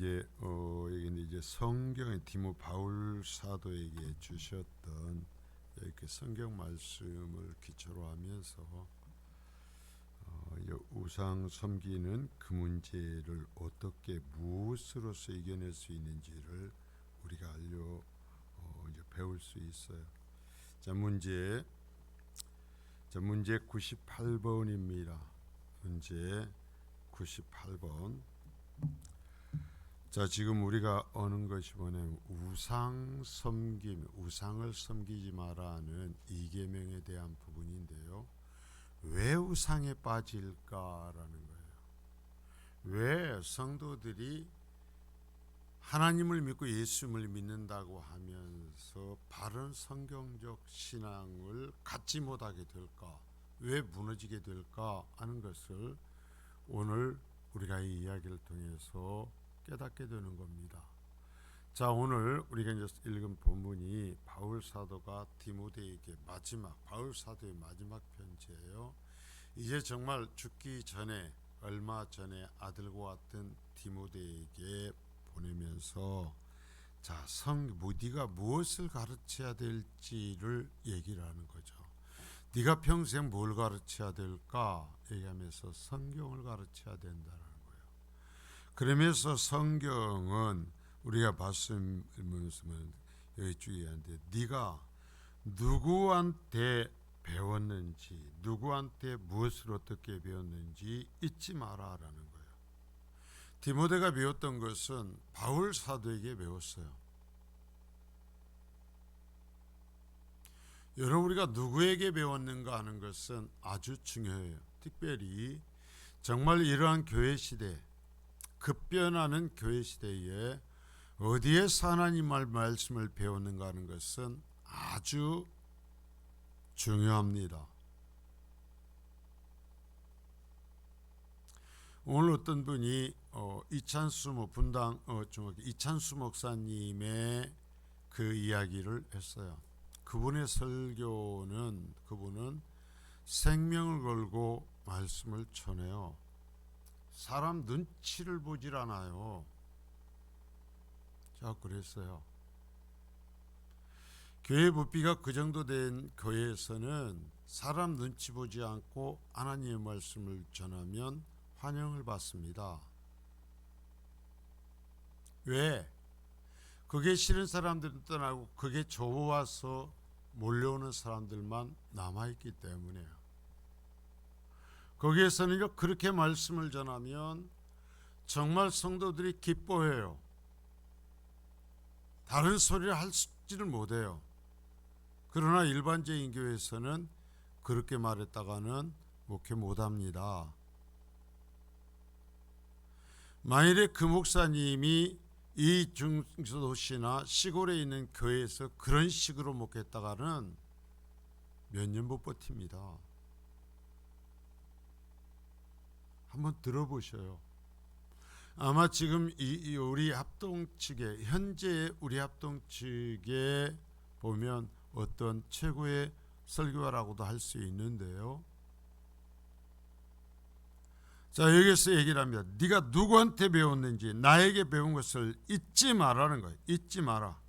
여기 이제 성경의 디모 바울 사도에게 주셨던 이렇게 성경 말씀을 기초로 하면서 이제 우상 섬기는 그 문제를 어떻게 무엇으로서 이겨낼 수 있는지를 우리가 이제 배울 수 있어요. 자, 문제 98번입니다. 문제 98번. 자, 지금 우리가 아는 것이 뭐냐면 우상을 섬기지 마라는 이계명에 대한 부분인데요. 왜 우상에 빠질까라는 거예요. 왜 성도들이 하나님을 믿고 예수님을 믿는다고 하면서 바른 성경적 신앙을 갖지 못하게 될까? 왜 무너지게 될까 하는 것을 오늘 우리가 이 이야기를 통해서 깨닫게 되는 겁니다. 자, 오늘 우리가 이제 읽은 본문이 바울 사도가 디모데에게 바울 사도의 마지막 편지예요. 이제 정말 죽기 전에 얼마 전에 아들과 같은 디모데에게 보내면서 자, 네가 무엇을 가르쳐야 될지를 얘기를 하는 거죠. 네가 평생 뭘 가르쳐야 될까 얘기하면서 성경을 가르쳐야 된다는 거예요. 그러면서 성경은 우리가 봤으면 여기 주의하는데 네가 누구한테 배웠는지, 누구한테 무엇을 어떻게 배웠는지 잊지 마라라는 거예요. 디모데가 배웠던 것은 바울 사도에게 배웠어요. 여러분, 우리가 누구에게 배웠는가 하는 것은 아주 중요해요. 특별히 정말 이러한 교회 시대, 급변하는 교회 시대에 어디에서 하나님의 말씀을 배웠는가 하는 것은 아주 중요합니다. 오늘 어떤 분이 이찬수 목사님의 그 이야기를 했어요. 그분의 설교는 그분은 생명을 걸고 말씀을 전해요. 사람 눈치를 보질 않아요. 자, 그랬어요. 교회 부피가 그 정도 된 교회에서는 사람 눈치 보지 않고 하나님의 말씀을 전하면 환영을 받습니다. 왜? 그게 싫은 사람들은 떠나고 그게 좋아서 몰려오는 사람들만 남아있기 때문에요. 거기에서는 그렇게 말씀을 전하면 정말 성도들이 기뻐해요. 다른 소리를 할지를 못해요. 그러나 일반적인 교회에서는 그렇게 말했다가는 목회 못합니다. 만일에 그 목사님이 이 중소도시나 시골에 있는 교회에서 그런 식으로 목회했다가는 몇 년 못 버팁니다. 한번 들어보셔요. 아마 지금 우리 합동 측에, 현재 우리 합동 측에 보면 어떤 최고의 설교라고도 할 수 있는데요. 자, 여기서 얘기를 합니다. 네가 누구한테 배웠는지 나에게 배운 것을 잊지 마라는 거예요. 잊지 마라.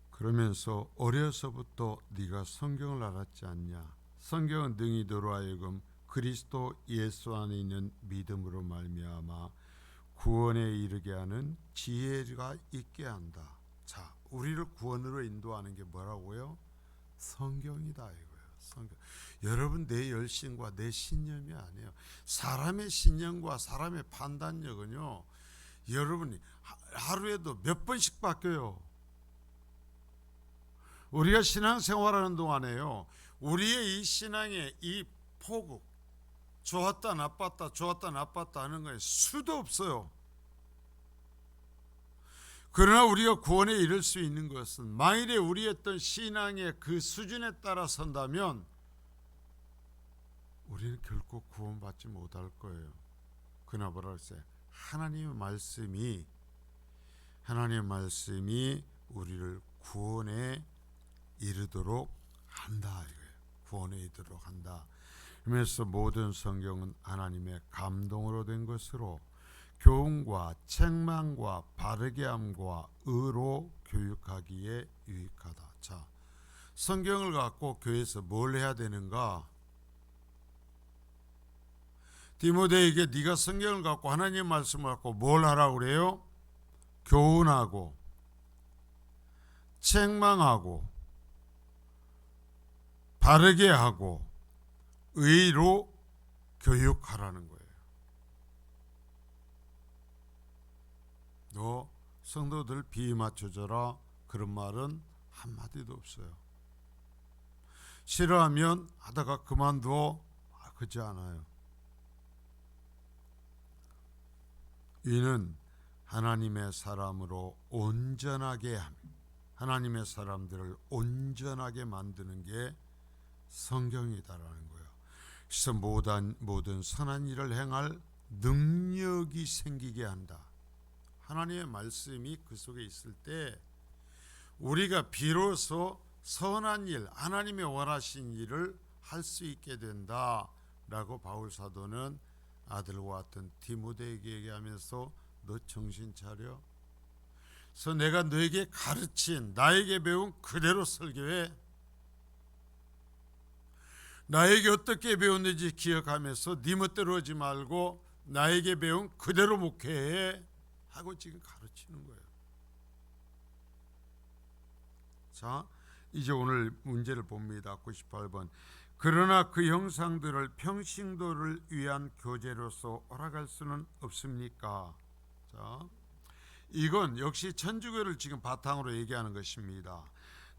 그러면서 어려서부터 네가 성경을 알았지 않냐. 성경은 능히 너로 하여금 그리스도 예수 안에 있는 믿음으로 말미암아 구원에 이르게 하는 지혜가 있게 한다. 자, 우리를 구원으로 인도하는 게 뭐라고요? 성경이다 이거예요. 성경. 여러분, 내 열심과 내 신념이 아니에요. 사람의 신념과 사람의 판단력은요, 여러분이 하루에도 몇 번씩 바뀌어요. 우리가 신앙생활하는 동안에요, 우리의 이 신앙의 이 폭우, 좋았다 나빴다 하는 거에 수도 없어요. 그러나 우리가 구원에 이를 수 있는 것은 만일에 우리의 어떤 신앙의 그 수준에 따라 선다면 우리는 결코 구원받지 못할 거예요. 그러나 뭐라고 했어요? 하나님의 말씀이 우리를 구원에 이르도록 한다 이거예요. 구원에 이르도록 한다. 그래서 모든 성경은 하나님의 감동으로 된 것으로 교훈과 책망과 바르게 함과 의로 교육하기에 유익하다. 자, 성경을 갖고 교회에서 뭘 해야 되는가? 디모데에게 네가 성경을 갖고 하나님의 말씀을 갖고 뭘 하라고 그래요? 교훈하고 책망하고 바르게 하고 의로 교육하라는 거예요. 너 성도들 비위 맞춰줘라, 그런 말은 한마디도 없어요. 싫어하면 하다가 그만둬, 그렇지 않아요. 이는 하나님의 사람으로 온전하게 함, 하나님의 사람들을 온전하게 만드는 게 성경이다라는 거예요. 그래서 모든 선한 일을 행할 능력이 생기게 한다. 하나님의 말씀이 그 속에 있을 때 우리가 비로소 선한 일, 하나님의 원하신 일을 할 수 있게 된다라고 바울 사도는 아들과 같은 디모데에게 얘기하면서 너 정신 차려. 그래서 내가 너에게 가르친, 나에게 배운 그대로 설교해. 나에게 어떻게 배웠는지 기억하면서 네 멋대로 하지 말고 나에게 배운 그대로 목회해 하고 지금 가르치는 거예요. 자, 이제 오늘 문제를 봅니다. 98번. 그러나 그 형상들을 평신도를 위한 교제로서 허락할 수는 없습니까? 자, 이건 역시 천주교를 지금 바탕으로 얘기하는 것입니다.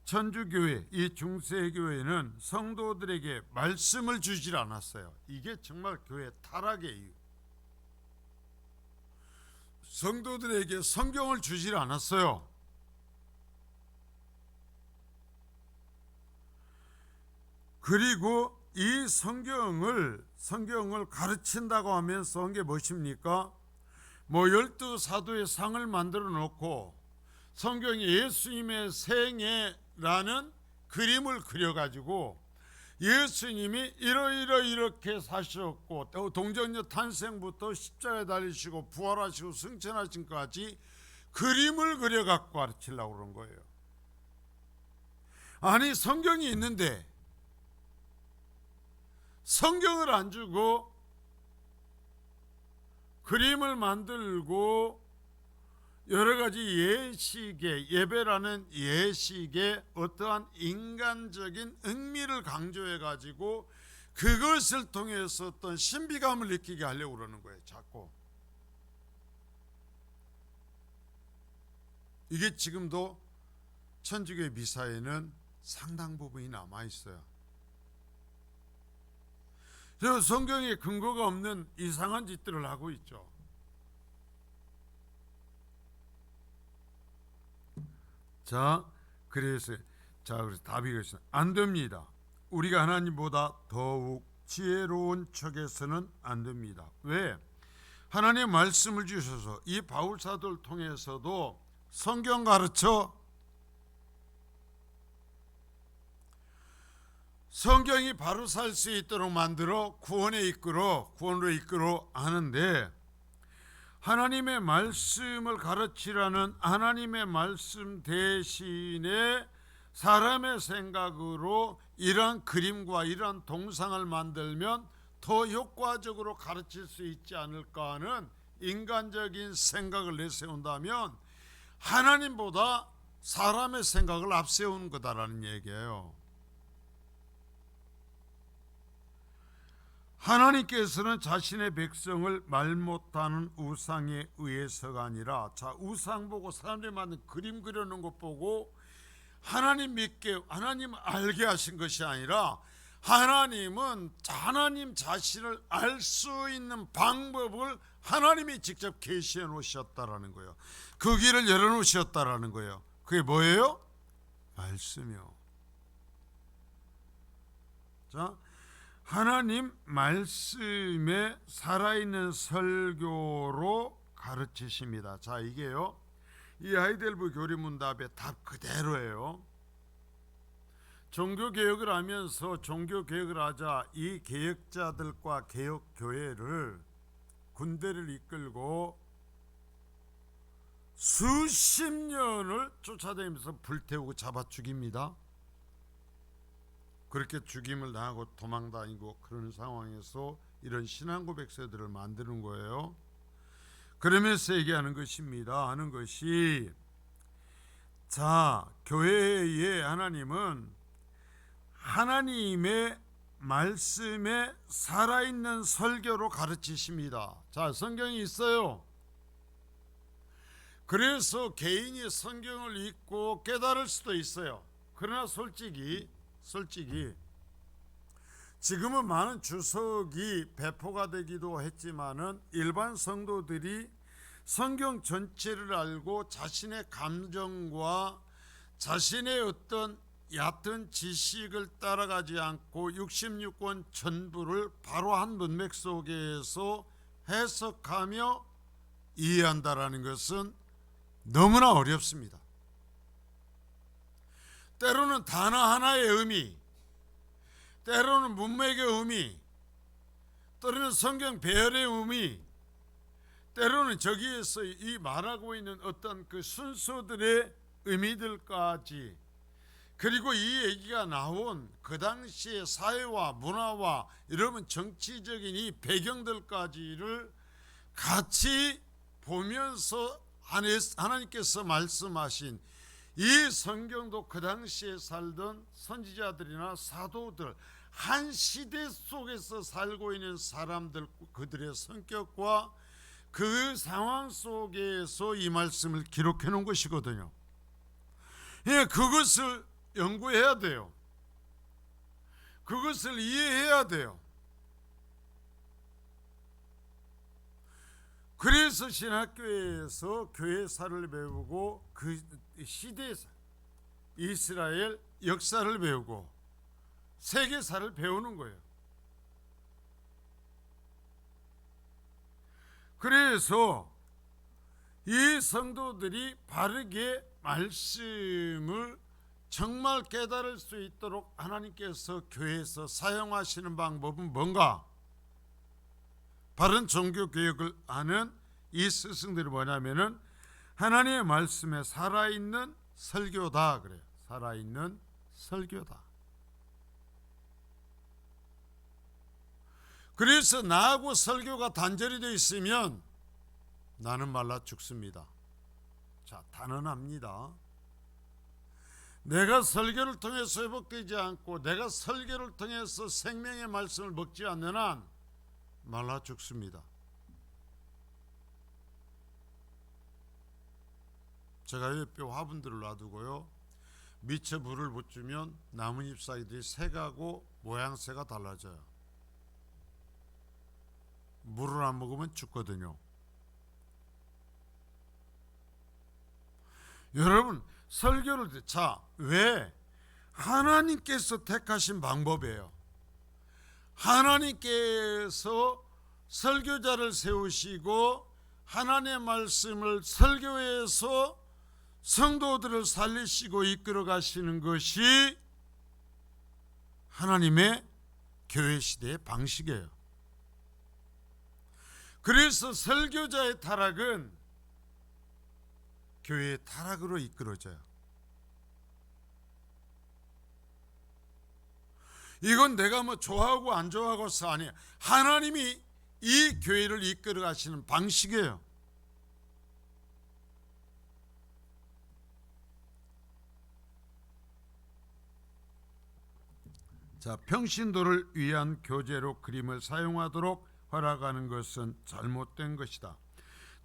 천주교회, 이 중세교회는 성도들에게 말씀을 주질 않았어요. 이게 정말 교회 타락의 이유. 성도들에게 성경을 주질 않았어요. 그리고 이 성경을 가르친다고 하면서 한 게 무엇입니까? 뭐 12사도의 상을 만들어 놓고 성경에 예수님의 생애라는 그림을 그려가지고 예수님이 이렇게 사셨고 동정녀 탄생부터 십자가에 달리시고 부활하시고 승천하신까지 그림을 그려갖고 가르치려고 그런 거예요. 아니, 성경이 있는데 성경을 안 주고 그림을 만들고 여러 가지 예식의, 예배라는 예식의 어떠한 인간적인 흥미를 강조해 가지고 그것을 통해서 어떤 신비감을 느끼게 하려고 그러는 거예요. 자꾸. 이게 지금도 천주교 미사에는 상당 부분이 남아 있어요. 그래서 성경에 근거가 없는 이상한 짓들을 하고 있죠. 자, 그래서 답이 그랬어요. 안 됩니다. 우리가 하나님보다 더욱 지혜로운 척해서는 안 됩니다. 왜? 하나님의 말씀을 주셔서 이 바울 사도를 통해서도 성경 가르쳐 성경이 바로 살 수 있도록 만들어 구원으로 이끌어 하는데, 하나님의 말씀을 가르치라는 하나님의 말씀 대신에 사람의 생각으로 이러한 그림과 이러한 동상을 만들면 더 효과적으로 가르칠 수 있지 않을까 하는 인간적인 생각을 내세운다면 하나님보다 사람의 생각을 앞세우는 거다라는 얘기예요. 하나님께서는 자신의 백성을 말 못하는 우상에 의해서가 아니라, 자, 우상 보고 사람들이 만든 그림 그려놓은 것 보고 하나님 믿게, 하나님 알게 하신 것이 아니라 하나님은 하나님 자신을 알 수 있는 방법을 하나님이 직접 계시해 놓으셨다라는 거예요. 그 길을 열어 놓으셨다라는 거예요. 그게 뭐예요? 말씀이요. 자, 하나님 말씀에 살아있는 설교로 가르치십니다. 자, 이게요, 이 하이델베르그 교리문답의 답 그대로예요. 종교개혁을 하면서 종교개혁을 하자 이 개혁자들과 개혁교회를 군대를 이끌고 수십 년을 쫓아다니면서 불태우고 잡아 죽입니다. 그렇게 죽임을 당하고 도망다니고 그런 상황에서 이런 신앙고백서들을 만드는 거예요. 그러면서 얘기하는 것입니다. 하는 것이, 자, 교회의 하나님은 하나님의 말씀에 살아있는 설교로 가르치십니다. 자, 성경이 있어요. 그래서 개인이 성경을 읽고 깨달을 수도 있어요. 그러나 솔직히 지금은 많은 주석이 배포가 되기도 했지만은 일반 성도들이 성경 전체를 알고 자신의 감정과 자신의 어떤 얕은 지식을 따라가지 않고 66권 전부를 바로 한 문맥 속에서 해석하며 이해한다라는 것은 너무나 어렵습니다. 때로는 단어 하나의 의미, 때로는 문맥의 의미, 때로는 성경 배열의 의미, 때로는 저기에서 이 말하고 있는 어떤 그 순서들의 의미들까지, 그리고 이 얘기가 나온 그 당시의 사회와 문화와 이러면 정치적인 이 배경들까지를 같이 보면서 하나님께서 말씀하신 이 성경도 그 당시에 살던 선지자들이나 사도들, 한 시대 속에서 살고 있는 사람들, 그들의 성격과 그 상황 속에서 이 말씀을 기록해 놓은 것이거든요. 예, 그것을 연구해야 돼요. 그것을 이해해야 돼요. 그래서 신학교에서 교회사를 배우고 그 시대사, 이스라엘 역사를 배우고 세계사를 배우는 거예요. 그래서 이 성도들이 바르게 말씀을 정말 깨달을 수 있도록 하나님께서 교회에서 사용하시는 방법은 뭔가? 바른 종교개혁을 하는 이 스승들이 뭐냐면은 하나님의 말씀에 살아있는 설교다 그래요. 살아있는 설교다. 그래서 나하고 설교가 단절이 되어 있으면 나는 말라 죽습니다. 자, 단언합니다. 내가 설교를 통해서 회복되지 않고 내가 설교를 통해서 생명의 말씀을 먹지 않는 한 말라 죽습니다. 제가 옆에 화분들을 놔두고요, 밑에 물을 붓주면 나뭇잎 사이들이 색하고 모양새가 달라져요. 물을 안 먹으면 죽거든요. 여러분, 설교를 왜? 하나님께서 택하신 방법이에요. 하나님께서 설교자를 세우시고 하나님의 말씀을 설교해서 성도들을 살리시고 이끌어 가시는 것이 하나님의 교회 시대의 방식이에요. 그래서 설교자의 타락은 교회의 타락으로 이끌어져요. 이건 내가 뭐 좋아하고 안 좋아하고서 아니에요. 하나님이 이 교회를 이끌어 가시는 방식이에요. 자, 평신도를 위한 교재로 그림을 사용하도록 허락하는 것은 잘못된 것이다.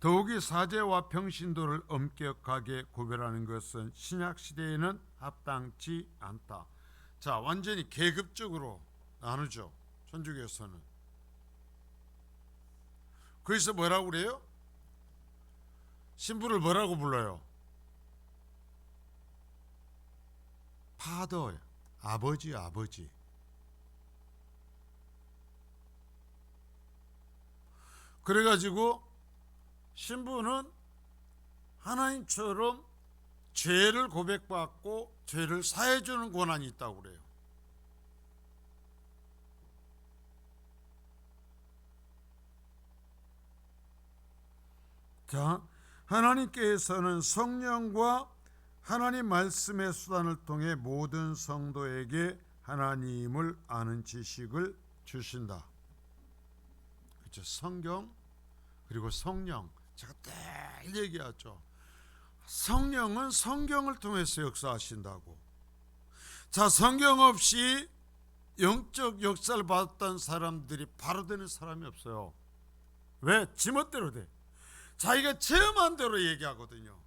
더욱이 사제와 평신도를 엄격하게 구별하는 것은 신약시대에는 합당치 않다. 자, 완전히 계급적으로 나누죠, 천주교에서는. 그래서 뭐라고 그래요? 신부를 뭐라고 불러요? 파더예요. 아버지, 아버지. 그래가지고 신부는 하나님처럼 죄를 고백받고 죄를 사해 주는 권한이 있다고 그래요. 자, 하나님께서는 성령과 하나님 말씀의 수단을 통해 모든 성도에게 하나님을 아는 지식을 주신다. 그렇죠? 성경 그리고 성령, 제가 늘 얘기하죠. 성령은 성경을 통해서 역사하신다고. 자, 성경 없이 영적 역사를 받았던 사람들이 바로 되는 사람이 없어요. 왜? 지멋대로 돼. 자기가 체험한 대로 얘기하거든요.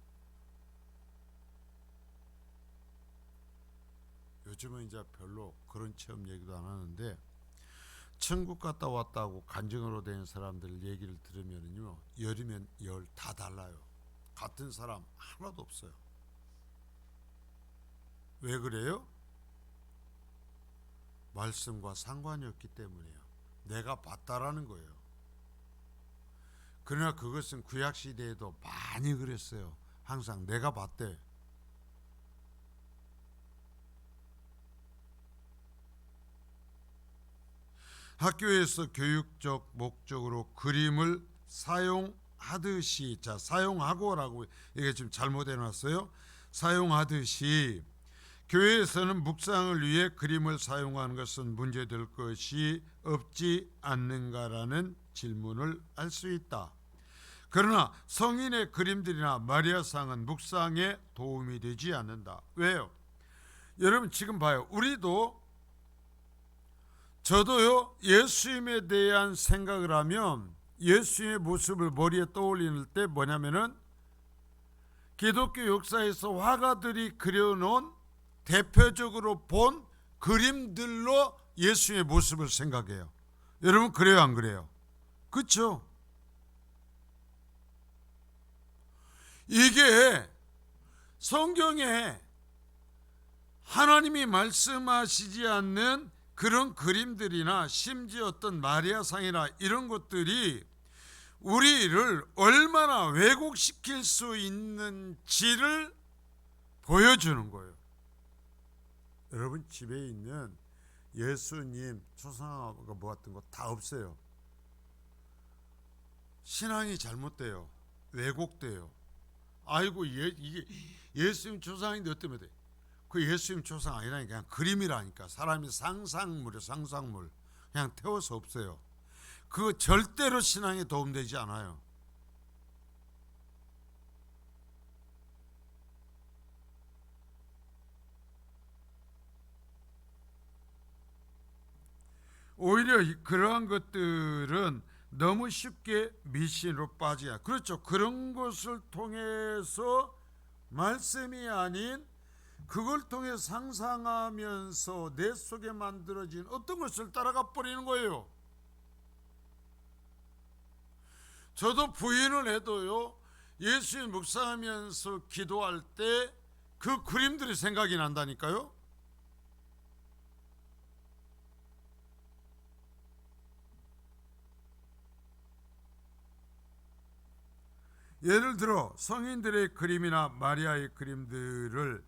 요즘은 이제 별로 그런 체험 얘기도 안 하는데, 천국 갔다 왔다고 간증으로 된 사람들 얘기를 들으면요, 열이면 열 다 달라요. 같은 사람 하나도 없어요. 왜 그래요? 말씀과 상관이 없기 때문이에요. 내가 봤다라는 거예요. 그러나 그것은 구약시대에도 많이 그랬어요. 항상 내가 봤대. 학교에서 교육적 목적으로 그림을 사용하듯이, 자, 사용하고라고 이게 지금 잘못해 놨어요. 사용하듯이 교회에서는 묵상을 위해 그림을 사용하는 것은 문제될 것이 없지 않는가라는 질문을 할 수 있다. 그러나 성인의 그림들이나 마리아상은 묵상에 도움이 되지 않는다. 왜요? 여러분 지금 봐요. 저도요, 예수님에 대한 생각을 하면 예수님의 모습을 머리에 떠올리는 때 뭐냐면은 기독교 역사에서 화가들이 그려놓은 대표적으로 본 그림들로 예수의 모습을 생각해요. 여러분 그래요, 안 그래요? 그렇죠? 이게 성경에 하나님이 말씀하시지 않는 그런 그림들이나 심지어 어떤 마리아상이나 이런 것들이 우리를 얼마나 왜곡시킬 수 있는지를 보여주는 거예요. 여러분 집에 있는 예수님 초상화가 뭐 같은 거 다 없어요. 신앙이 잘못돼요. 왜곡돼요. 아이고 이게 예수님 초상인데 어때면 돼? 그 예수님 초상 아니라니까 그냥 그림이라니까. 사람이 상상물이에요. 상상물. 그냥 태워서 없어요. 그거 절대로 신앙에 도움되지 않아요. 오히려 그러한 것들은 너무 쉽게 미신으로 빠지야. 그렇죠. 그런 것을 통해서 말씀이 아닌 그걸 통해 상상하면서 내 속에 만들어진 어떤 것을 따라가 버리는 거예요. 저도 부인을 해도요, 예수님 묵상하면서 기도할 때 그 그림들이 생각이 난다니까요. 예를 들어 성인들의 그림이나 마리아의 그림들을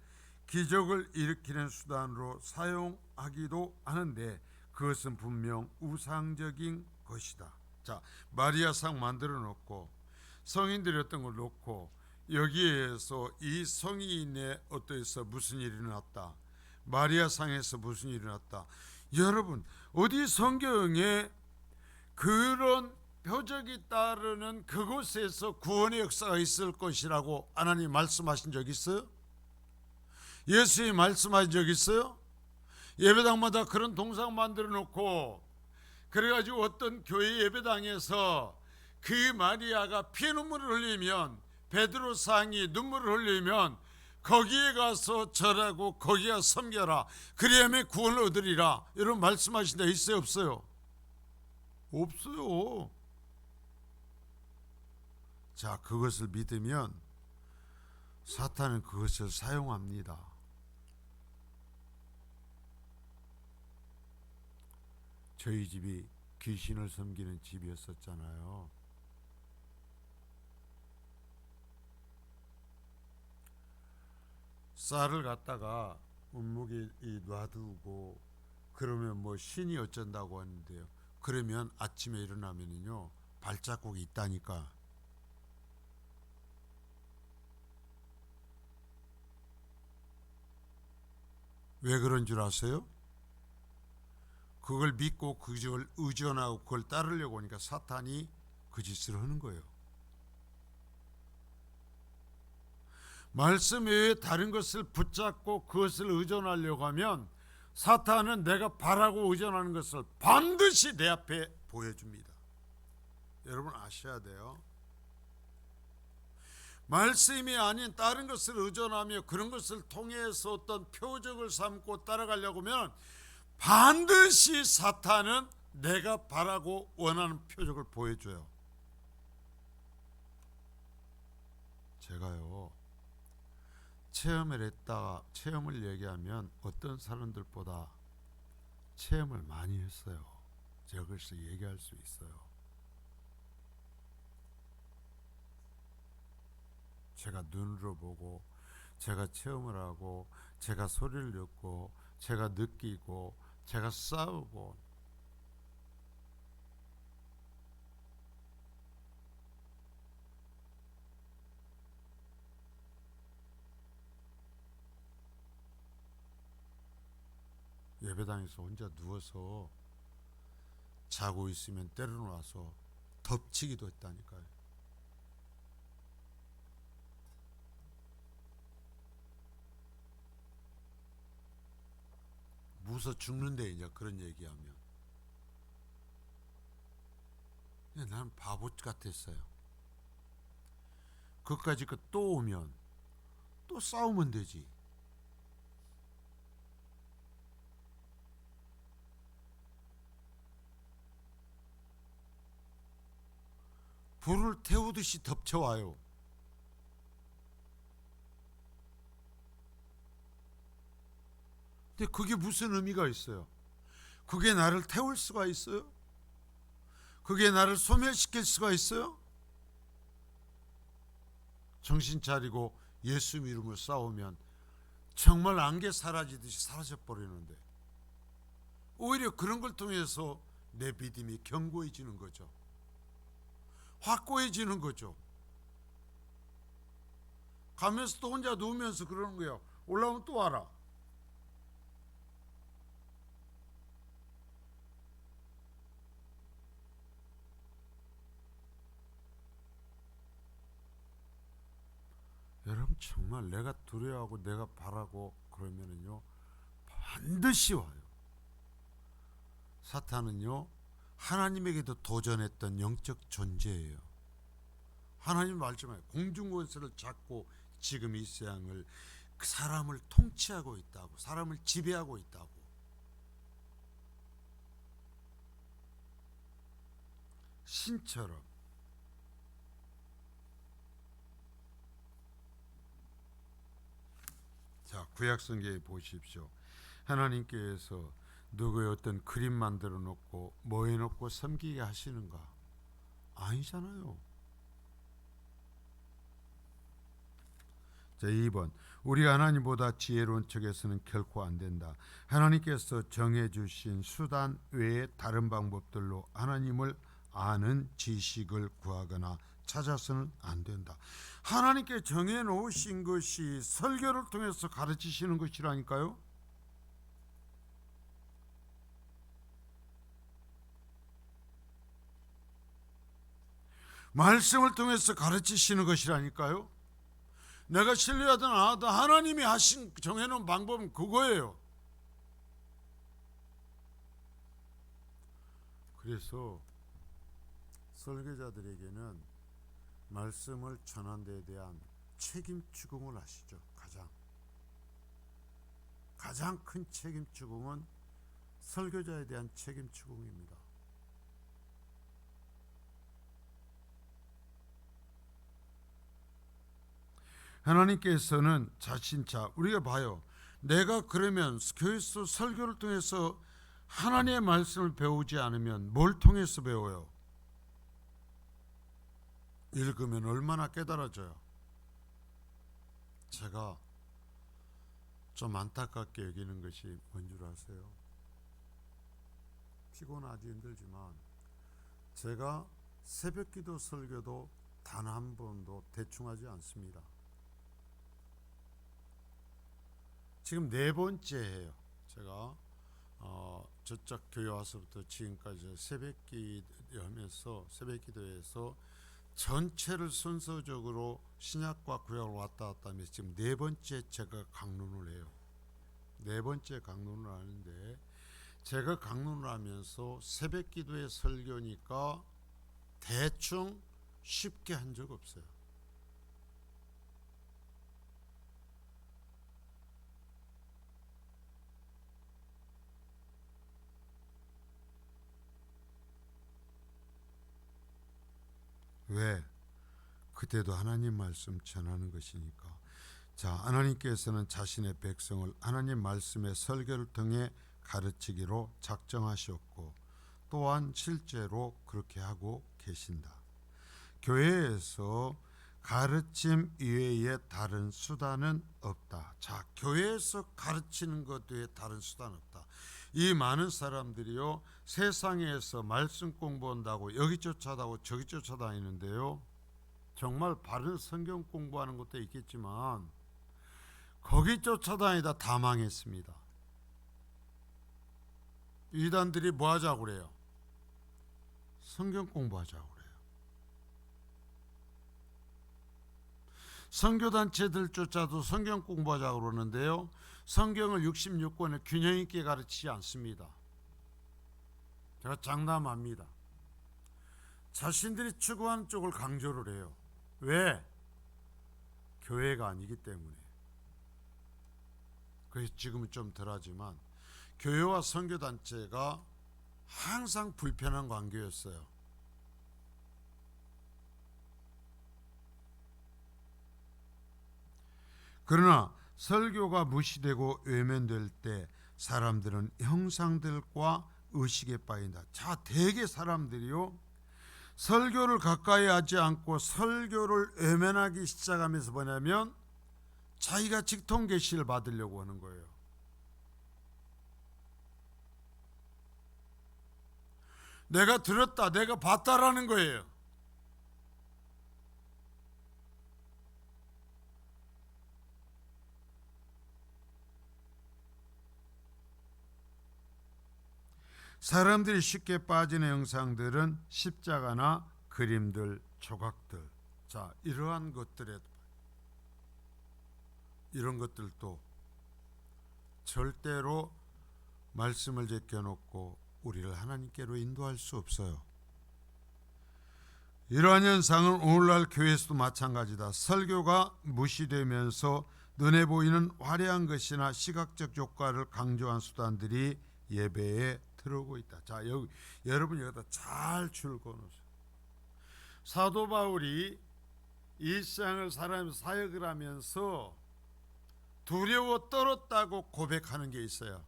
기적을 일으키는 수단으로 사용하기도 하는데 그것은 분명 우상적인 것이다. 자, 마리아상 만들어 놓고 성인들이 어떤 걸 놓고 여기에서 이 성인의 어떠해서 무슨 일이 일어났다, 마리아상에서 무슨 일이 일어났다. 여러분 어디 성경에 그런 표적이 따르는 그곳에서 구원의 역사가 있을 것이라고 하나님 말씀하신 적 있어요? 예수님이 말씀하신 적 있어요? 예배당마다 그런 동상 만들어 놓고 그래가지고 어떤 교회 예배당에서 그 마리아가 피눈물을 흘리면, 베드로 상이 눈물을 흘리면 거기에 가서 절하고 거기에 가서 섬겨라, 그리하면 구원을 얻으리라, 이런 말씀하신 데 있어요, 없어요? 없어요. 자, 그것을 믿으면 사탄은 그것을 사용합니다. 저희 집이 귀신을 섬기는 집이었었잖아요. 쌀을 갖다가 운묵이 놔두고 그러면 뭐 신이 어쩐다고 하는데요. 그러면 아침에 일어나면은요 발자국이 있다니까. 왜 그런 줄 아세요? 그걸 믿고 그걸 의존하고 그걸 따르려고 하니까 사탄이 그 짓을 하는 거예요. 말씀 외에 다른 것을 붙잡고 그것을 의존하려고 하면 사탄은 내가 바라고 의존하는 것을 반드시 내 앞에 보여줍니다. 여러분 아셔야 돼요. 말씀이 아닌 다른 것을 의존하며 그런 것을 통해서 어떤 표적을 삼고 따라가려고 하면 반드시 사탄은 내가 바라고 원하는 표적을 보여줘요. 제가요 체험을 했다가 체험을 얘기하면 어떤 사람들보다 체험을 많이 했어요. 제가 그래서 얘기할 수 있어요. 제가 눈으로 보고 제가 체험을 하고 제가 소리를 듣고 제가 느끼고 제가 싸우고 예배당에서 혼자 누워서 자고 있으면 때려놓아서 덮치기도 했다니까요. 무서 죽는데 이제 그런 얘기하면 나는 바보 같았어요. 그까지 또 오면 또 싸우면 되지. 불을 태우듯이 덮쳐와요. 근데 그게 무슨 의미가 있어요? 그게 나를 태울 수가 있어요? 그게 나를 소멸시킬 수가 있어요? 정신 차리고 예수 믿음으로 싸우면 정말 안개 사라지듯이 사라져 버리는데 오히려 그런 걸 통해서 내 믿음이 견고해지는 거죠. 확고해지는 거죠. 가면서 또 혼자 누우면서 그러는 거예요. 올라오면 또 와라. 여러분 정말 내가 두려워하고 내가 바라고 그러면은요 반드시 와요. 사탄은요 하나님에게도 도전했던 영적 존재예요. 하나님 말씀에 공중권세를 잡고 지금 이 세상을 그 사람을 통치하고 있다고, 사람을 지배하고 있다고. 신처럼. 자, 구약성경에 보십시오. 하나님께서 누구의 어떤 그림 만들어 놓고 뭐 해놓고 섬기게 하시는가? 아니잖아요. 자, 2번. 우리가 하나님보다 지혜로운 척해서는 결코 안 된다. 하나님께서 정해주신 수단 외에 다른 방법들로 하나님을 아는 지식을 구하거나 찾아서는 안 된다. 하나님께 정해놓으신 것이 설교를 통해서 가르치시는 것이라니까요. 말씀을 통해서 가르치시는 것이라니까요. 내가 신뢰하든 안 하든 하나님이 하신 정해놓은 방법은 그거예요. 그래서 설교자들에게는 말씀을 전한 데에 대한 책임 추궁을 하시죠. 가장 큰 책임 추궁은 설교자에 대한 책임 추궁입니다. 하나님께서는 자신차 우리가 봐요. 내가 그러면 교회에서 설교를 통해서 하나님의 말씀을 배우지 않으면 뭘 통해서 배워요? 읽으면 얼마나 깨달아져요. 제가 좀 안타깝게 여기는 것이 뭔 줄 아세요? 피곤하지 힘들지만 제가 새벽기도 설교도 단 한 번도 대충 하지 않습니다. 지금 네 번째예요. 제가 저쪽 교회 와서부터 지금까지 새벽기도하면서 새벽기도에서 전체를 순서적으로 신약과 구약을 왔다 갔다 하면서 지금 네 번째 제가 강론을 해요. 네 번째 강론을 하는데 제가 강론을 하면서 새벽기도의 설교니까 대충 쉽게 한 적 없어요. 왜? 그때도 하나님 말씀 전하는 것이니까. 자, 하나님께서는 자신의 백성을 하나님 말씀의 설교를 통해 가르치기로 작정하셨고 또한 실제로 그렇게 하고 계신다. 교회에서 가르침 이외에 다른 수단은 없다. 자, 교회에서 가르치는 것 외에 다른 수단은 없다. 이 많은 사람들이요, 세상에서 말씀 공부한다고 여기 쫓아다니고 저기 쫓아다니는데요, 정말 바른 성경 공부하는 것도 있겠지만 거기 쫓아다니다 다 망했습니다. 이단들이 뭐 하자고 그래요? 성경 공부하자고 그래요. 선교단체들 쫓아도 성경 공부하자고 그러는데요, 성경을 66권을 균형 있게 가르치지 않습니다. 제가 장담합니다. 자신들이 추구하는 쪽을 강조를 해요. 왜? 교회가 아니기 때문에. 그래서 지금은 좀 덜하지만 교회와 선교단체가 항상 불편한 관계였어요. 그러나 설교가 무시되고 외면될 때 사람들은 형상들과 의식에 빠진다. 자, 대개 사람들이요, 설교를 가까이 하지 않고 설교를 외면하기 시작하면서 뭐냐면 자기가 직통 계시를 받으려고 하는 거예요. 내가 들었다, 내가 봤다라는 거예요. 사람들이 쉽게 빠지는 형상들은 십자가나 그림들, 조각들. 자, 이러한 것들에 이런 것들도 절대로 말씀을 제껴놓고 우리를 하나님께로 인도할 수 없어요. 이러한 현상은 오늘날 교회에서도 마찬가지다. 설교가 무시되면서 눈에 보이는 화려한 것이나 시각적 효과를 강조한 수단들이 예배에 들어오고 있다. 자, 여러분 여기다 잘 줄거놓으세요. 사도 바울이 이 세상을 살아가면서 사역을 하면서 두려워 떨었다고 고백하는 게 있어요.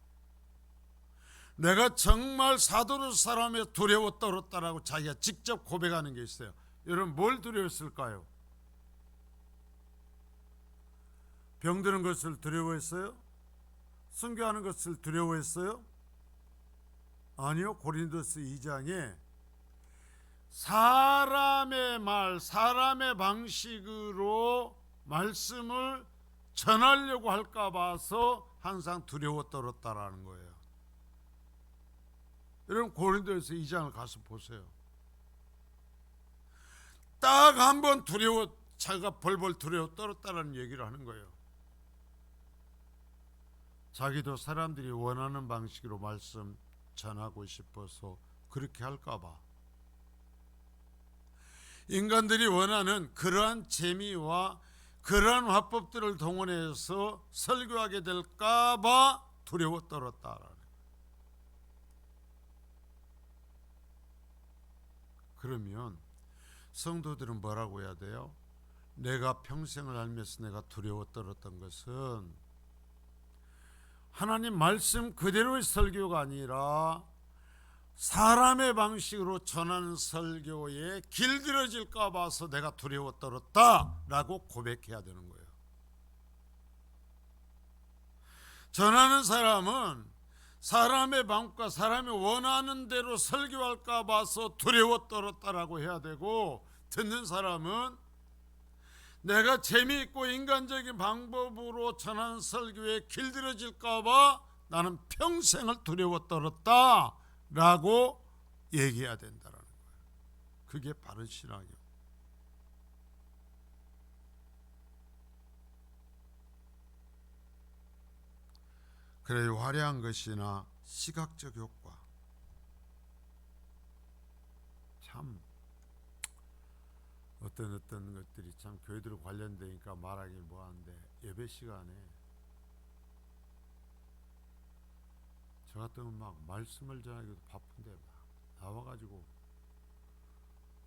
내가 정말 사도로 살아가며 두려워 떨었다라고 자기가 직접 고백하는 게 있어요. 여러분, 뭘 두려웠을까요? 병드는 것을 두려워했어요? 순교하는 것을 두려워했어요? 아니요. 고린도서 2장에 사람의 말, 사람의 방식으로 말씀을 전하려고 할까 봐서 항상 두려워 떨었다라는 거예요. 여러분, 고린도에서 2장을 가서 보세요. 딱 한 번 자기가 벌벌 두려워 떨었다라는 얘기를 하는 거예요. 자기도 사람들이 원하는 방식으로 말씀 전하고 싶어서 그렇게 할까 봐. 인간들이 원하는 그러한 재미와 그러한 화법들을 동원해서 설교하게 될까 봐 두려워 떨었다라는. 그러면 성도들은 뭐라고 해야 돼요? 내가 평생을 알면서 내가 두려워 떨었던 것은 하나님 말씀 그대로의 설교가 아니라 사람의 방식으로 전하는 설교에 길들여질까 봐서 내가 두려워 떨었다라고 고백해야 되는 거예요. 전하는 사람은 사람의 마음과 사람이 원하는 대로 설교할까 봐서 두려워 떨었다라고 해야 되고, 듣는 사람은 내가 재미있고 인간적인 방법으로 전하는 설교에 길들여질까 봐 나는 평생을 두려워 떨었다라고 얘기해야 된다라는 거예요. 그게 바른 신앙이에요. 그래, 화려한 것이나 시각적 효과, 참 어떤 것들이 참 교회들 관련되니까 말하기 뭐한데, 예배 시간에 저 같으면 막 말씀을 전하기도 바쁜데 막 나와가지고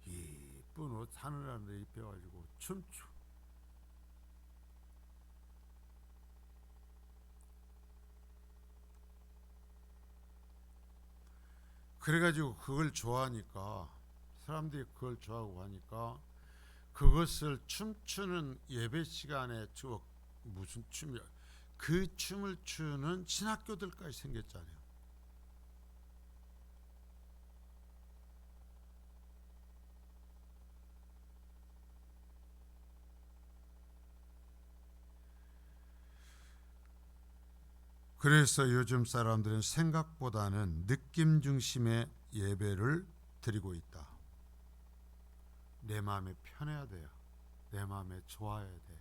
이쁜 옷 하늘하늘 입혀가지고 춤추. 그래가지고 그걸 좋아하니까, 사람들이 그걸 좋아하고 하니까 그것을 춤추는 예배 시간에 무슨 춤이야, 그 춤을 추는 신학교들까지 생겼잖아요. 그래서 요즘 사람들은 생각보다는 느낌 중심의 예배를 드리고 있다. 내 마음에 편해야 돼요. 내 마음에 좋아야 돼.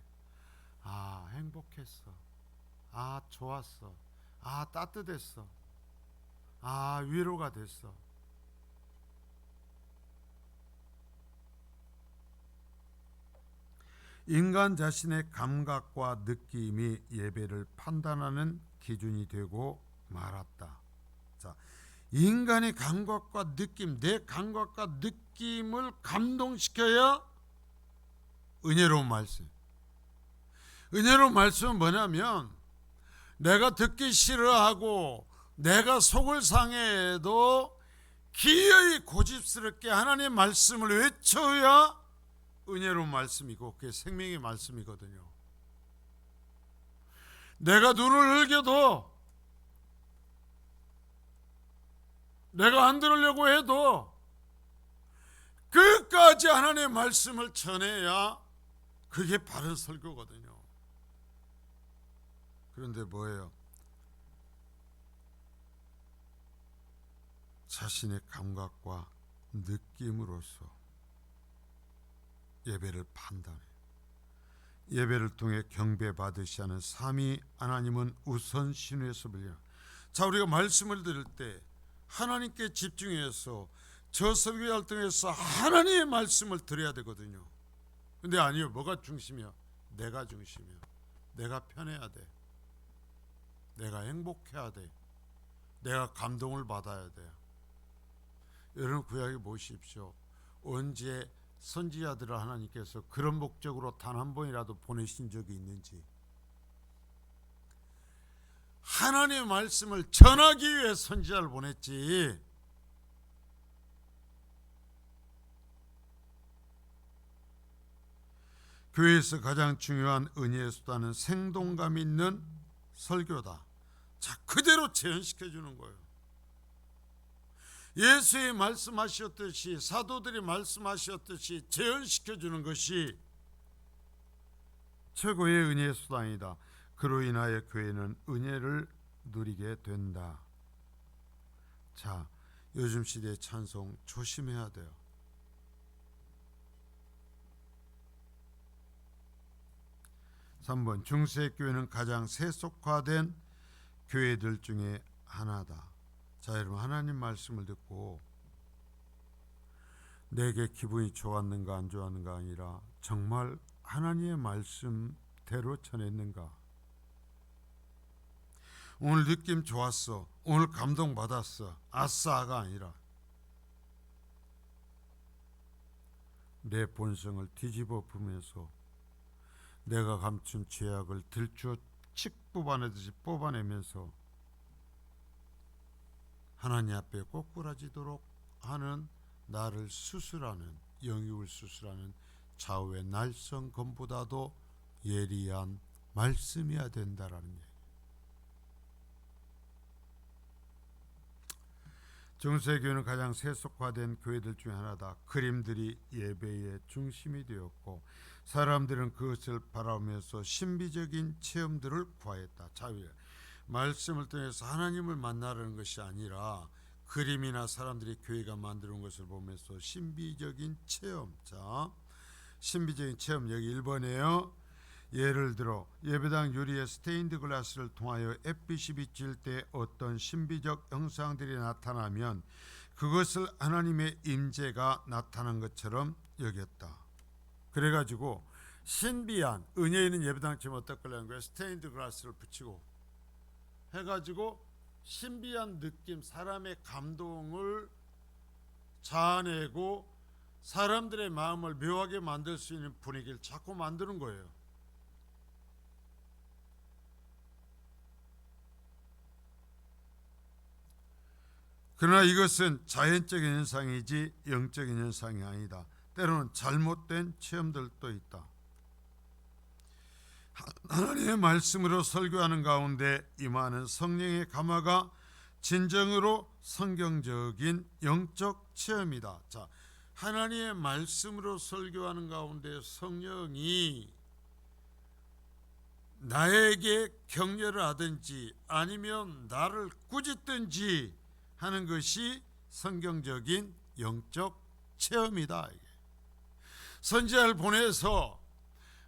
아, 행복했어. 아, 좋았어. 아, 따뜻했어. 아, 위로가 됐어. 인간 자신의 감각과 느낌이 예배를 판단하는 기준이 되고 말았다. 자, 인간의 감각과 느낌, 내 감각과 느낌을 감동시켜야 은혜로운 말씀. 은혜로운 말씀은 뭐냐면, 내가 듣기 싫어하고 내가 속을 상해도 기어이 고집스럽게 하나님의 말씀을 외쳐야 은혜로운 말씀이고, 그게 생명의 말씀이거든요. 내가 눈을 흘겨도, 내가 안 들으려고 해도 끝까지 하나님의 말씀을 전해야 그게 바른 설교거든요. 그런데 뭐예요? 자신의 감각과 느낌으로서 예배를 판단해. 예배를 통해 경배받으시 하는 삼위 하나님은 우선 신뢰해서 불려. 자, 우리가 말씀을 들을 때 하나님께 집중해서 저 설교 활동에서 하나님의 말씀을 들어야 되거든요. 근데 아니요, 뭐가 중심이야? 내가 중심이야. 내가 편해야 돼. 내가 행복해야 돼. 내가 감동을 받아야 돼. 여러분, 구약에 보십시오. 언제 선지자들을 하나님께서 그런 목적으로 단 한 번이라도 보내신 적이 있는지. 하나님의 말씀을 전하기 위해 선지자를 보냈지. 교회에서 가장 중요한 은혜의 수단은 생동감 있는 설교다. 자, 그대로 재현시켜 주는 거예요. 예수의 말씀하셨듯이, 사도들이 말씀하셨듯이 재현시켜 주는 것이 최고의 은혜의 수단이다. 그로 인하여 교회는 은혜를 누리게 된다. 자, 요즘 시대의 찬송 조심해야 돼요. (3번) 중세의 교회는 가장 세속화된 교회들 중에 하나다. 자, 여러분, 하나님 말씀을 듣고 내게 기분이 좋았는가 안 좋았는가 아니라 정말 하나님의 말씀대로 전했는가. 오늘 느낌 좋았어, 오늘 감동 받았어, 아싸가 아니라 내 본성을 뒤집어 보면서 내가 감춘 죄악을 들추어 칙 뽑아내듯이 뽑아내면서 하나님 앞에 꼬꾸라지도록 하는, 나를 수술하는, 영육을 수술하는 좌우의 날성검보다도 예리한 말씀이어야 된다라는 얘기. 중세교회는 가장 세속화된 교회들 중에 하나다. 그림들이 예배의 중심이 되었고 사람들은 그것을 바라보면서 신비적인 체험들을 구하였다. 자유 말씀을 통해서 하나님을 만나려는 것이 아니라 그림이나 사람들이 교회가 만드는 것을 보면서 신비적인 체험. 자, 신비적인 체험 여기 1번이에요. 예를 들어 예배당 유리에 스테인드 글라스를 통하여 햇빛이 비칠 때 어떤 신비적 형상들이 나타나면 그것을 하나님의 임재가 나타난 것처럼 여겼다. 그래가지고 신비한 은혜 있는 예배당처럼 어떻게하는 거예요? 스테인드 글라스를 붙이고 해가지고 신비한 느낌, 사람의 감동을 자아내고 사람들의 마음을 묘하게 만들 수 있는 분위기를 자꾸 만드는 거예요. 그러나 이것은 자연적인 현상이지 영적인 현상이 아니다. 때로는 잘못된 체험들도 있다. 하나님의 말씀으로 설교하는 가운데 임하는 성령의 감화가 진정으로 성경적인 영적 체험이다. 자, 하나님의 말씀으로 설교하는 가운데 성령이 나에게 격려를 하든지 아니면 나를 꾸짖든지 하는 것이 성경적인 영적 체험이다. 선지자를 보내서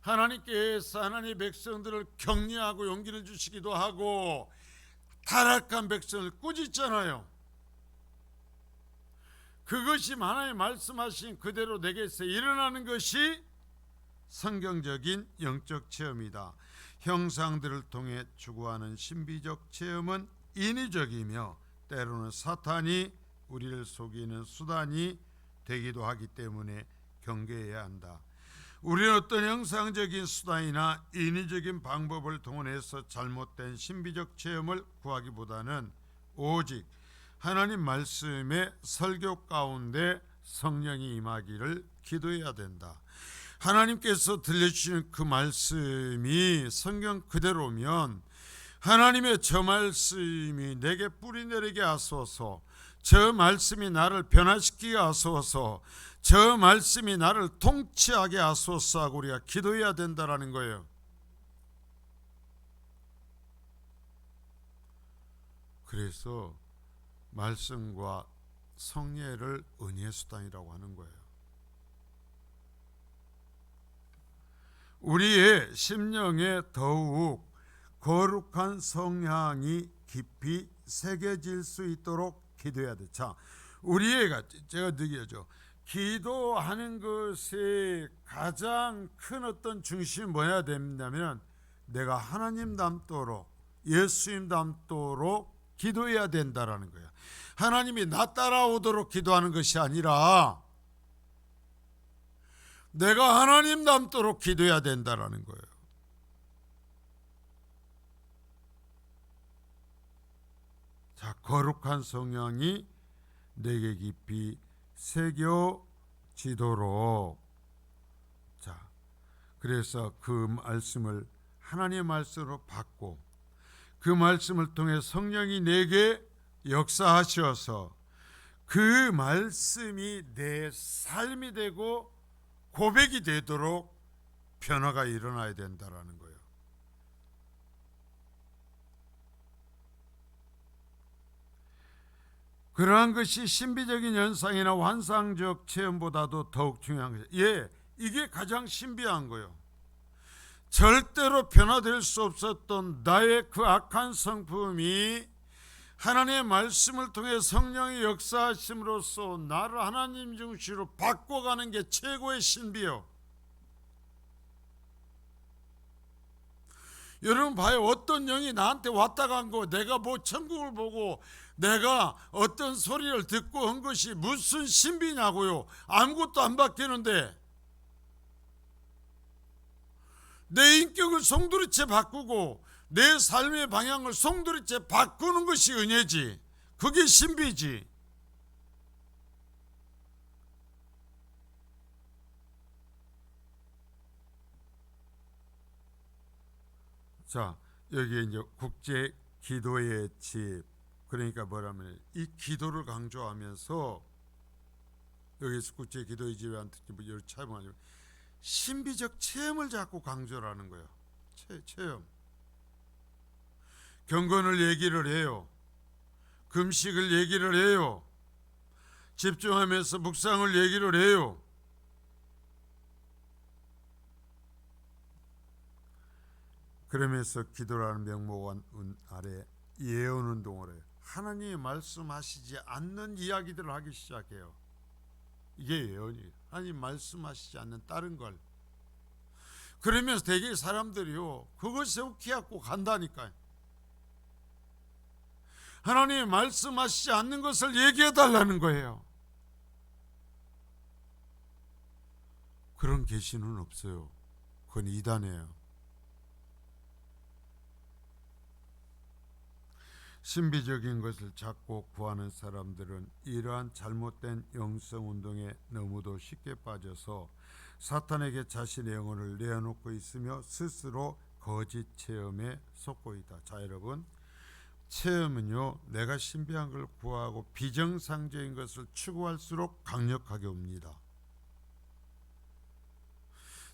하나님께서 하나님의 백성들을 격려하고 용기를 주시기도 하고 타락한 백성을 꾸짖잖아요. 그것이 하나님 말씀하신 그대로 내게서 일어나는 것이 성경적인 영적 체험이다. 형상들을 통해 추구하는 신비적 체험은 인위적이며 때로는 사탄이 우리를 속이는 수단이 되기도 하기 때문에 경계해야 한다. 우리는 어떤 형상적인 수단이나 인위적인 방법을 동원해서 잘못된 신비적 체험을 구하기보다는 오직 하나님 말씀의 설교 가운데 성령이 임하기를 기도해야 된다. 하나님께서 들려주시는 그 말씀이 성경 그대로면 하나님의 저 말씀이 내게 뿌리내리게 하소서, 저 말씀이 나를 변화시키게 하소서, 저 말씀이 나를 통치하게 하소서 하고 우리가 기도해야 된다는 거예요. 그래서 말씀과 성례를 은혜의 수단이라고 하는 거예요. 우리의 심령에 더욱 거룩한 성향이 깊이 새겨질 수 있도록 기도해야 돼. 자, 우리가 제가 느껴져. 기도하는 것의 가장 큰 어떤 중심이 뭐야 된다면 내가 하나님 닮도록 예수님 닮도록 기도해야 된다라는 거야. 하나님이 나 따라오도록 기도하는 것이 아니라 내가 하나님 닮도록 기도해야 된다라는 거예요. 자, 거룩한 성령이 내게 깊이 새겨지도록. 자, 그래서 그 말씀을 하나님의 말씀으로 받고 그 말씀을 통해 성령이 내게 역사하셔서 그 말씀이 내 삶이 되고 고백이 되도록 변화가 일어나야 된다라는 거예요. 그러한 것이 신비적인 현상이나 환상적 체험보다도 더욱 중요한 거죠. 예, 이게 가장 신비한 거예요. 절대로 변화될 수 없었던 나의 그 악한 성품이 하나님의 말씀을 통해 성령의 역사하심으로써 나를 하나님 중심으로 바꿔가는 게 최고의 신비요. 여러분 봐요. 어떤 영이 나한테 왔다 간 거, 내가 뭐 천국을 보고 내가 어떤 소리를 듣고 한 것이 무슨 신비냐고요. 아무것도 안 바뀌는데 내 인격을 송두리째 바꾸고 내 삶의 방향을 송두리째 바꾸는 것이 은혜지. 그게 신비지. 자, 여기 이제 국제 기도의 집, 그러니까 뭐라면 이 기도를 강조하면서 여기서 국제 기도의 지회한 특히 여러 차이만 신비적 체험을 자꾸 강조를 하는 거예요. 체험. 경건을 얘기를 해요. 금식을 얘기를 해요. 집중하면서 묵상을 얘기를 해요. 그러면서 기도라는 명목 아래 예언 운동을 해요. 하나님이 말씀하시지 않는 이야기들을 하기 시작해요. 이게 예언이에요. 하나님 말씀하시지 않는 다른 걸. 그러면서 대개 사람들이요 그것에 욱해갖고 간다니까요. 하나님이 말씀하시지 않는 것을 얘기해달라는 거예요. 그런 계시는 없어요. 그건 이단이에요. 신비적인 것을 찾고 구하는 사람들은 이러한 잘못된 영성운동에 너무도 쉽게 빠져서 사탄에게 자신의 영혼을 내어놓고 있으며 스스로 거짓 체험에 속고 있다. 자, 여러분, 체험은요 내가 신비한 걸 구하고 비정상적인 것을 추구할수록 강력하게 옵니다.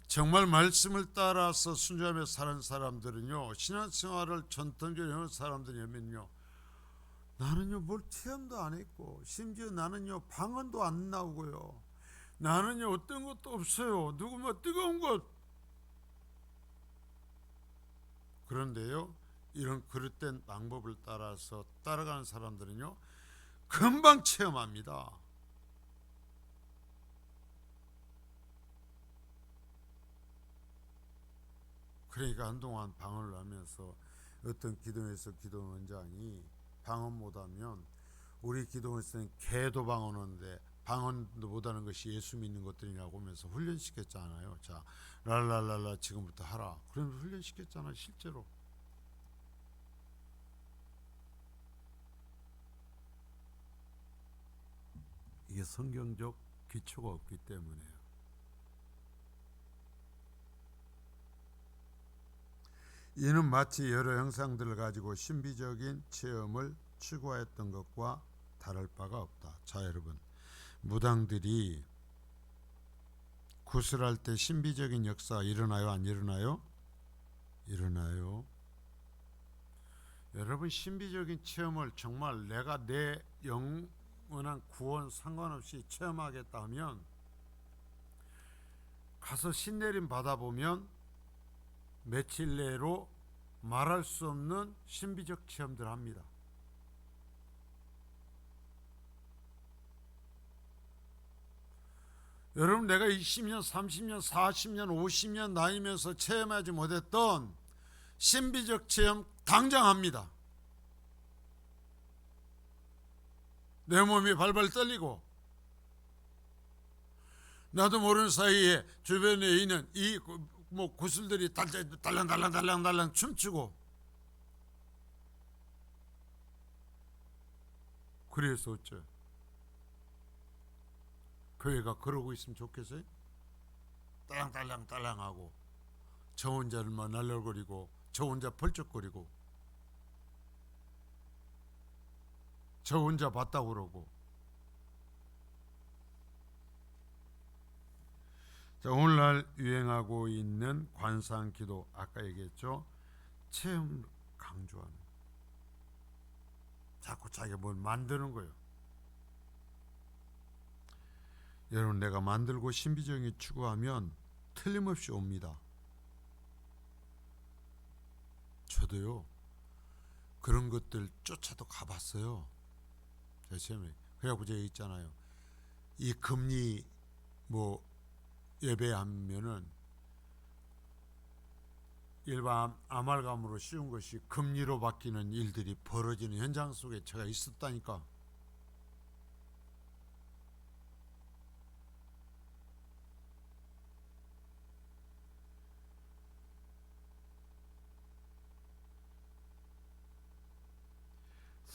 정말 말씀을 따라서 순종하며 사는 사람들은요 신앙생활을 전통적으로 하는 사람들이면요 나는요 뭘 체험도 안 했고 심지어 나는요 방언도 안 나오고요 나는요 어떤 것도 없어요. 누구 뭐 뜨거운 것. 그런데요 이런 그릇된 방법을 따라서 따라가는 사람들은요 금방 체험합니다. 그러니까 한동안 방언을 하면서 어떤 기도에서 기도원장이 방언 못하면 우리 기도원에서는 개도 방언하는데 방언도 못하는 것이 예수 믿는 것들이라고 하면서 훈련시켰잖아요. 자, 랄랄랄라 지금부터 하라. 그러면서 훈련시켰잖아요. 실제로. 이게 성경적 기초가 없기 때문에요. 이는 마치 여러 형상들을 가지고 신비적인 체험을 추구했던 것과 다를 바가 없다. 자, 여러분, 무당들이 구슬할 때 신비적인 역사가 일어나요? 안 일어나요? 일어나요. 여러분, 신비적인 체험을 정말 내가 내 영원한 구원 상관없이 체험하겠다 하면 가서 신내림 받아보면 며칠 내로 말할 수 없는 신비적 체험들 합니다. 여러분, 내가 20년, 30년, 40년, 50년 다니면서 체험하지 못했던 신비적 체험 당장 합니다. 내 몸이 발발 떨리고 나도 모르는 사이에 주변에 있는 이 구슬들이 달랑달랑 춤추고. 그래서 어째 교회가 그러고 있으면 좋겠어요? 딸랑딸랑하고 저 혼자만 날려거리고 저 혼자 펄쩍거리고 저 혼자 봤다고 그러고. 자, 오늘날 유행하고 있는 관상기도 아까 얘기했죠. 체험 강조하는. 자꾸 자기가 뭘 만드는 거예요. 여러분, 내가 만들고 신비적인 추구하면 틀림없이 옵니다. 저도요 그런 것들 쫓아도 가봤어요. 제 체험에. 그래갖고 제가 있잖아요. 이 금리 예배하면은 일반 아말감으로 씌운 것이 금리로 바뀌는 일들이 벌어지는 현장 속에 제가 있었다니까.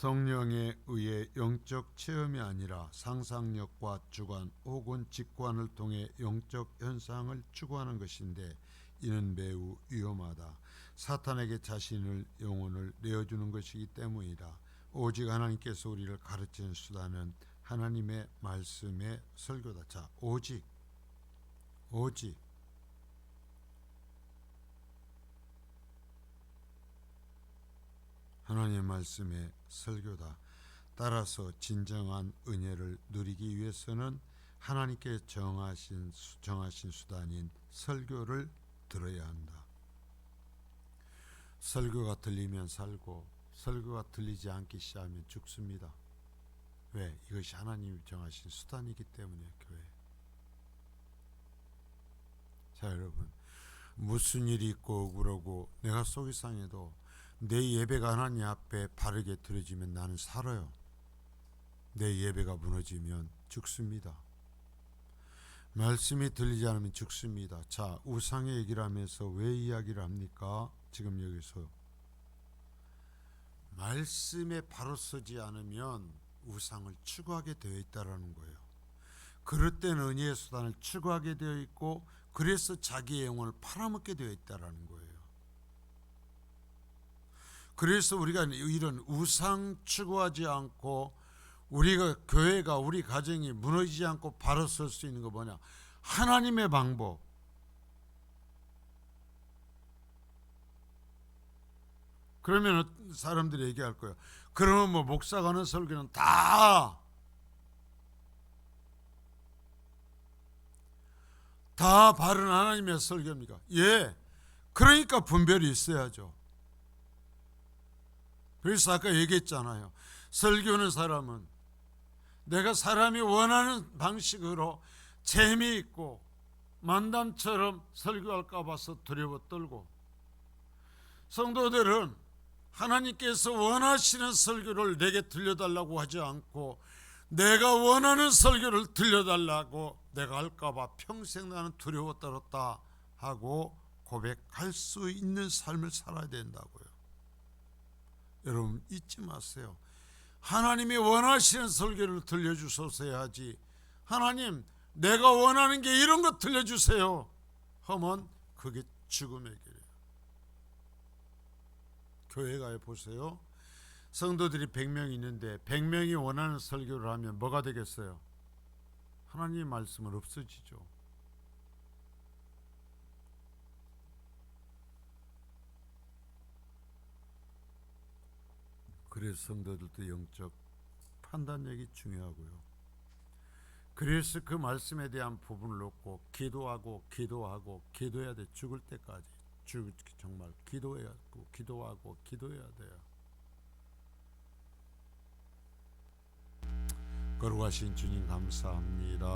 성령에 의해 영적 체험이 아니라 상상력과 주관 혹은 직관을 통해 영적 현상을 추구하는 것인데 이는 매우 위험하다. 사탄에게 자신을 영혼을 내어주는 것이기 때문이다. 오직 하나님께서 우리를 가르치는 수단은 하나님의 말씀의 설교다. 자, 오직 하나님의 말씀의 설교다. 따라서 진정한 은혜를 누리기 위해서는 하나님께 정하신 수단인 설교를 들어야 한다. 설교가 들리면 살고 설교가 들리지 않기 시작하면 죽습니다. 왜? 이것이 하나님이 정하신 수단이기 때문에. 교회. 자, 여러분, 무슨 일이 있고 억울하고 내가 속이 상해도 내 예배가 하나님 앞에 바르게 드려지면 나는 살아요. 내 예배가 무너지면 죽습니다. 말씀이 들리지 않으면 죽습니다. 자, 우상의 얘기를 하면서 왜 이야기를 합니까? 지금 여기서 말씀에 바로 서지 않으면 우상을 추구하게 되어 있다라는 거예요. 그럴 때는 은혜의 수단을 추구하게 되어 있고, 그래서 자기의 영혼을 팔아먹게 되어 있다라는 거예요. 그래서 우리가 이런 우상 추구하지 않고 우리가 교회가 우리 가정이 무너지지 않고 바로 설 수 있는 거 뭐냐? 하나님의 방법. 그러면 사람들이 얘기할 거예요. 그러면 뭐 목사가 하는 설교는 다 바른 하나님의 설교입니까? 예. 그러니까 분별이 있어야죠. 그래서 아까 얘기했잖아요. 설교하는 사람은 내가 사람이 원하는 방식으로 재미있고 만담처럼 설교할까 봐서 두려워 떨고, 성도들은 하나님께서 원하시는 설교를 내게 들려달라고 하지 않고 내가 원하는 설교를 들려달라고 내가 할까 봐 평생 나는 두려워 떨었다 하고 고백할 수 있는 삶을 살아야 된다고요. 여러분 잊지 마세요. 하나님이 원하시는 설교를 들려주소서 하지, 하나님 내가 원하는 게 이런 거 들려주세요 하면 그게 죽음의 길이에요. 교회 가에 보세요. 성도들이 100명 있는데 100명이 원하는 설교를 하면 뭐가 되겠어요? 하나님의 말씀은 없어지죠. 그래서 성도들도 영적 판단력이 중요하고요. 그래서 그 말씀에 대한 부분을 놓고 기도해야 돼. 죽을 때까지 정말 기도하고 기도해야 돼요. 거룩하신 주님 감사합니다.